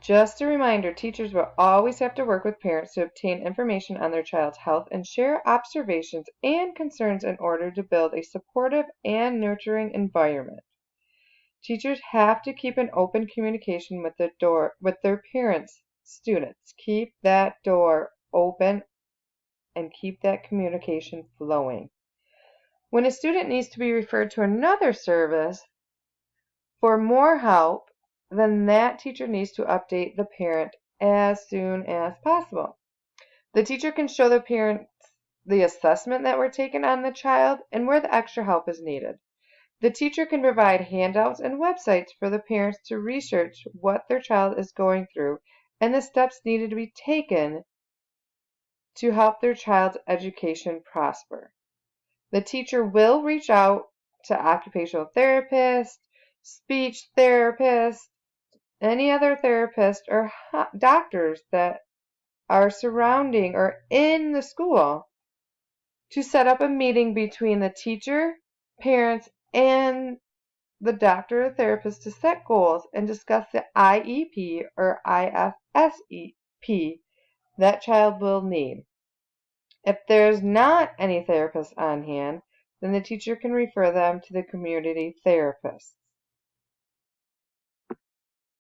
Just a reminder, teachers will always have to work with parents to obtain information on their child's health and share observations and concerns in order to build a supportive and nurturing environment. Teachers have to keep an open communication with their parents, students. Keep that door open and keep that communication flowing. When a student needs to be referred to another service for more help, then that teacher needs to update the parent as soon as possible. The teacher can show the parents the assessment that were taken on the child and where the extra help is needed. The teacher can provide handouts and websites for the parents to research what their child is going through and the steps needed to be taken to help their child's education prosper. The teacher will reach out to occupational therapists, speech therapists, any other therapist or doctors that are surrounding or in the school to set up a meeting between the teacher, parents, and the doctor or therapist to set goals and discuss the IEP or IFSEP that child will need. If there's not any therapist on hand, then the teacher can refer them to the community therapist.